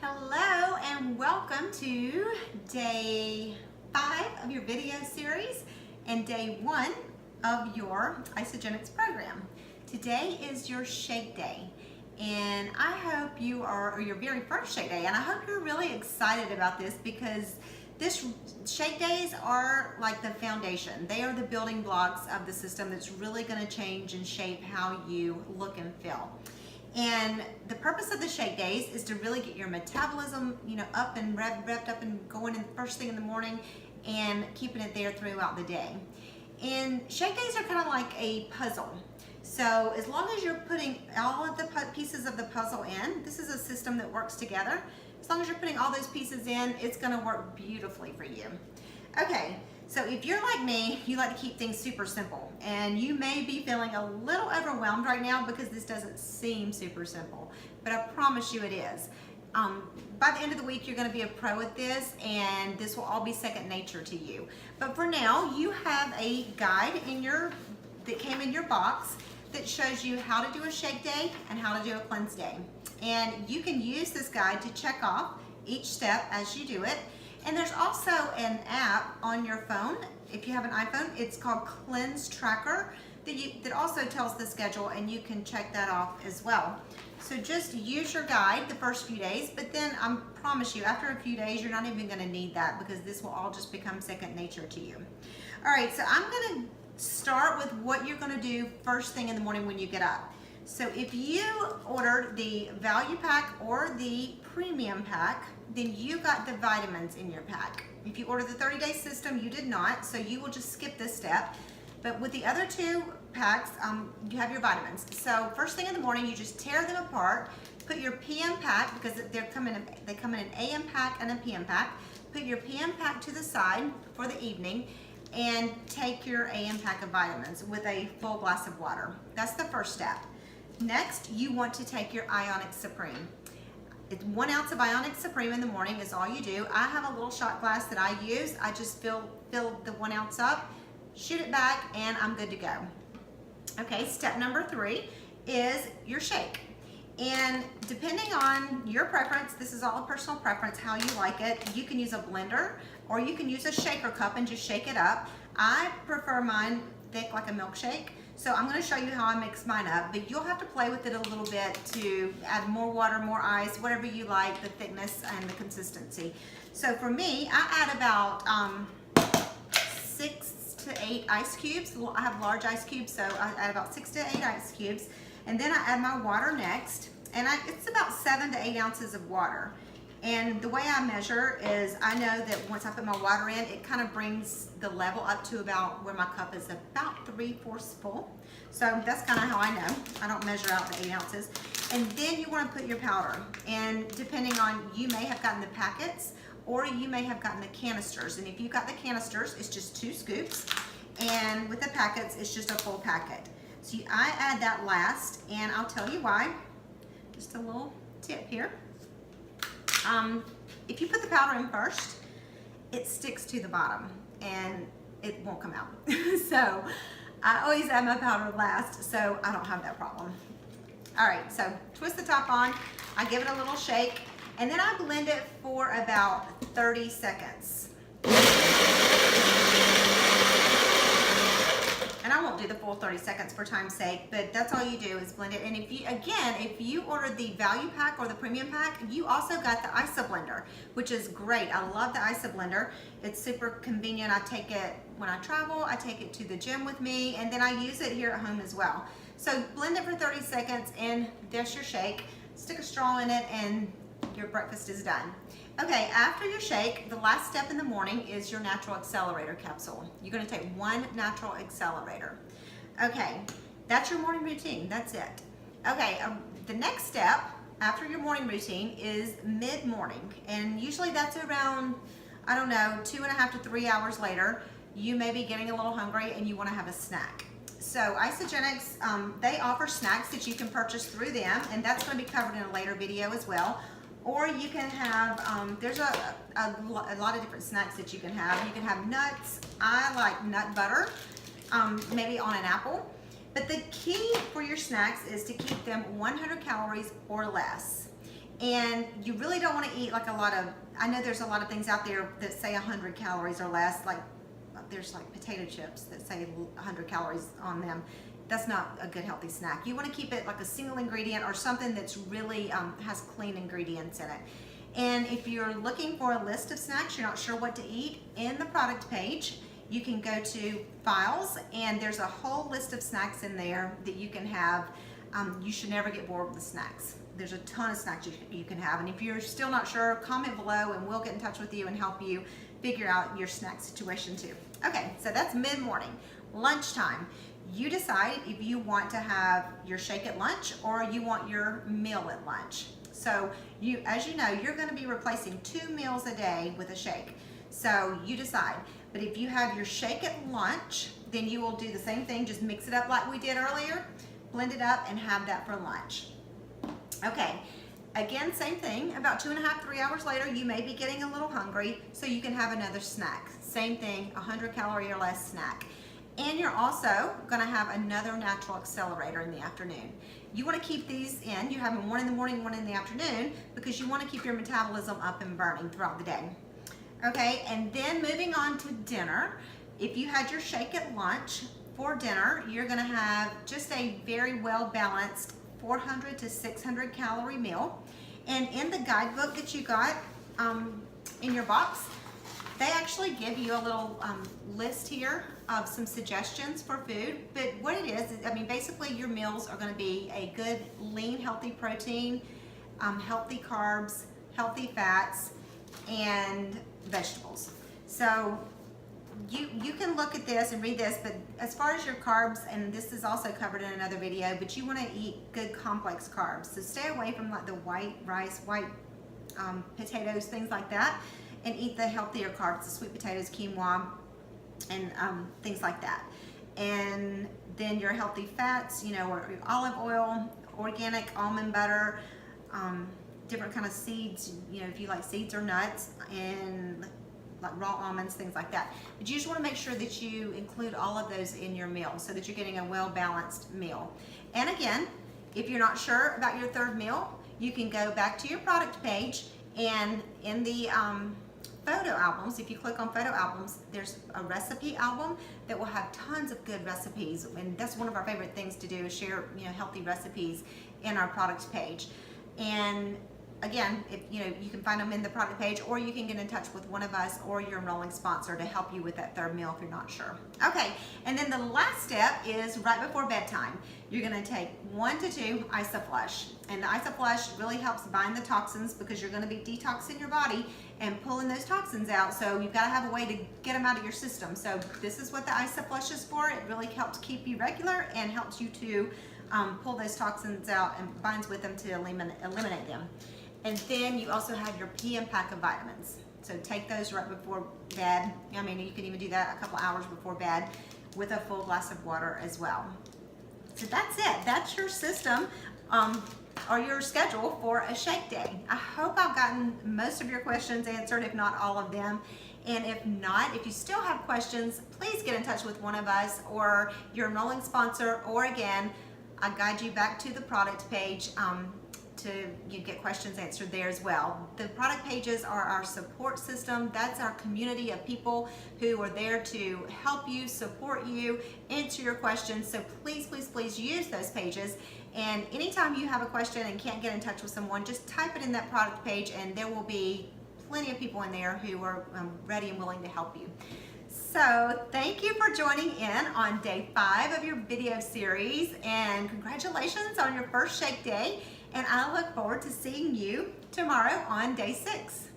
Hello and welcome to day 5 of your video series and day 1 of your Isagenix program. Today is your shake day and I hope you are, or your very first shake day, and I hope you're really excited about this because this shake days are like the foundation. They are the building blocks of the system that's really going to change and shape how you look and feel. And the purpose of the shake days is to really get your metabolism, up and revved up and going in first thing in the morning and keeping it there throughout the day. And shake days are kind of like a puzzle. So as long as you're putting all of the pieces of the puzzle in, this is a system that works together. As long as you're putting all those pieces in, it's going to work beautifully for you. Okay. So if you're like me, you like to keep things super simple, and you may be feeling a little overwhelmed right now because this doesn't seem super simple, but I promise you it is. By the end of the week, you're going to be a pro at this, and this will all be second nature to you. But for now, you have a guide that came in your box that shows you how to do a shake day and how to do a cleanse day. And you can use this guide to check off each step as you do it. And there's also an app on your phone. If you have an iPhone, it's called Cleanse Tracker that also tells the schedule, and you can check that off as well. So just use your guide the first few days, but then I promise you, after a few days, you're not even gonna need that because this will all just become second nature to you. All right, so I'm gonna start with what you're gonna do first thing in the morning when you get up. So if you ordered the value pack or the premium pack, then you got the vitamins in your pack. If you ordered the 30-day system, you did not, so you will just skip this step. But with the other two packs, you have your vitamins. So first thing in the morning, you just tear them apart, put your PM pack, because they come in an AM pack and a PM pack. Put your PM pack to the side for the evening, and take your AM pack of vitamins with a full glass of water. That's the first step. Next, you want to take your Ionic Supreme. It's 1 ounce of Ionic Supreme in the morning is all you do. I have a little shot glass that I use. I just fill the 1 ounce up, shoot it back, and I'm good to go. Okay, step number 3 is your shake. And depending on your preference, this is all a personal preference, how you like it. You can use a blender or you can use a shaker cup and just shake it up. I prefer mine thick like a milkshake. So I'm going to show you how I mix mine up, but you'll have to play with it a little bit to add more water, more ice, whatever you like, the thickness and the consistency. So for me, I add about 6 to 8 ice cubes. I have large ice cubes, so I add about 6 to 8 ice cubes. And then I add my water next, and it's about 7 to 8 ounces of water. And the way I measure is I know that once I put my water in, it kind of brings the level up to about where my cup is about 3/4 full. So that's kind of how I know. I don't measure out the 8 ounces. And then you want to put your powder. And depending on, you may have gotten the packets or you may have gotten the canisters. And if you got the canisters, it's just 2 scoops. And with the packets, it's just a full packet. So I add that last, and I'll tell you why. Just a little tip here. If you put the powder in first, it sticks to the bottom and it won't come out. So I always add my powder last, so I don't have that problem. All right, so twist the top on, I give it a little shake, and then I blend it for about 30 seconds. And I won't do the full 30 seconds for time's sake, but that's all you do is blend it. And if you ordered the value pack or the premium pack, you also got the IsoBlender, which is great. I love the IsoBlender. It's super convenient. I take it when I travel, I take it to the gym with me, and then I use it here at home as well. So blend it for 30 seconds, and there's your shake. Stick a straw in it, and your breakfast is done. Okay, after your shake, the last step in the morning is your natural accelerator capsule. You're gonna take 1 natural accelerator. Okay, that's your morning routine, that's it. Okay, the next step after your morning routine is mid-morning, and usually that's around, I don't know, 2.5 to 3 hours later. You may be getting a little hungry and you wanna have a snack. So Isagenix, they offer snacks that you can purchase through them, and that's gonna be covered in a later video as well. Or you can have, there's a lot of different snacks that you can have. You can have nuts. I like nut butter, maybe on an apple. But the key for your snacks is to keep them 100 calories or less. And you really don't want to eat like a lot of, I know there's a lot of things out there that say 100 calories or less, like there's like potato chips that say 100 calories on them. That's not a good healthy snack. You want to keep it like a single ingredient or something that's really has clean ingredients in it. And if you're looking for a list of snacks, you're not sure what to eat, in the product page, you can go to Files, and there's a whole list of snacks in there that you can have. You should never get bored with the snacks. There's a ton of snacks you can have. And if you're still not sure, comment below and we'll get in touch with you and help you figure out your snack situation too. Okay, so that's mid-morning. Lunchtime. You decide if you want to have your shake at lunch or you want your meal at lunch. So as you know, you're going to be replacing 2 meals a day with a shake. So you decide. But if you have your shake at lunch, then you will do the same thing, just mix it up like we did earlier, blend it up and have that for lunch. Okay, again, same thing, about 2.5, 3 hours later, you may be getting a little hungry, so you can have another snack. Same thing, 100 calorie or less snack. And you're also gonna have another natural accelerator in the afternoon. You wanna keep these in, you have them one in the morning, one in the afternoon, because you wanna keep your metabolism up and burning throughout the day. Okay, and then moving on to dinner. If you had your shake at lunch, for dinner, you're gonna have just a very well-balanced 400 to 600 calorie meal. And in the guidebook that you got in your box, they actually give you a little list here of some suggestions for food. But what it is, I mean, basically your meals are going to be a good, lean, healthy protein, healthy carbs, healthy fats, and vegetables. So you can look at this and read this, but as far as your carbs, and this is also covered in another video, but you want to eat good complex carbs. So stay away from like the white rice, white potatoes, things like that, and eat the healthier carbs, the sweet potatoes, quinoa, and things like that. And then your healthy fats, you know, or olive oil, organic almond butter, different kind of seeds, you know, if you like seeds or nuts, and like raw almonds, things like that. But you just want to make sure that you include all of those in your meal so that you're getting a well-balanced meal. And again, if you're not sure about your third meal, you can go back to your product page, and in the photo albums, if you click on photo albums, there's a recipe album that will have tons of good recipes, and that's one of our favorite things to do, is share, you know, healthy recipes in our product page. And again, if you know, you can find them in the product page, or you can get in touch with one of us or your enrolling sponsor to help you with that third meal if you're not sure. Okay, and then the last step is right before bedtime. You're gonna take 1 to 2 Isoflush, and the Isoflush really helps bind the toxins because you're gonna be detoxing your body and pulling those toxins out, so you've gotta have a way to get them out of your system. So this is what the Isoflush is for. It really helps keep you regular and helps you to pull those toxins out and binds with them to eliminate them. And then you also have your PM pack of vitamins. So take those right before bed. I mean, you can even do that a couple hours before bed with a full glass of water as well. So that's it. That's your system or your schedule for a shake day. I hope I've gotten most of your questions answered, if not all of them. And if not, if you still have questions, please get in touch with one of us or your enrolling sponsor, or again, I guide you back to the product page to get questions answered there as well. The product pages are our support system. That's our community of people who are there to help you, support you, answer your questions. So please, please, please use those pages. And anytime you have a question and can't get in touch with someone, just type it in that product page, and there will be plenty of people in there who are ready and willing to help you. So thank you for joining in on day 5 of your video series, and congratulations on your first shake day. And I look forward to seeing you tomorrow on day 6.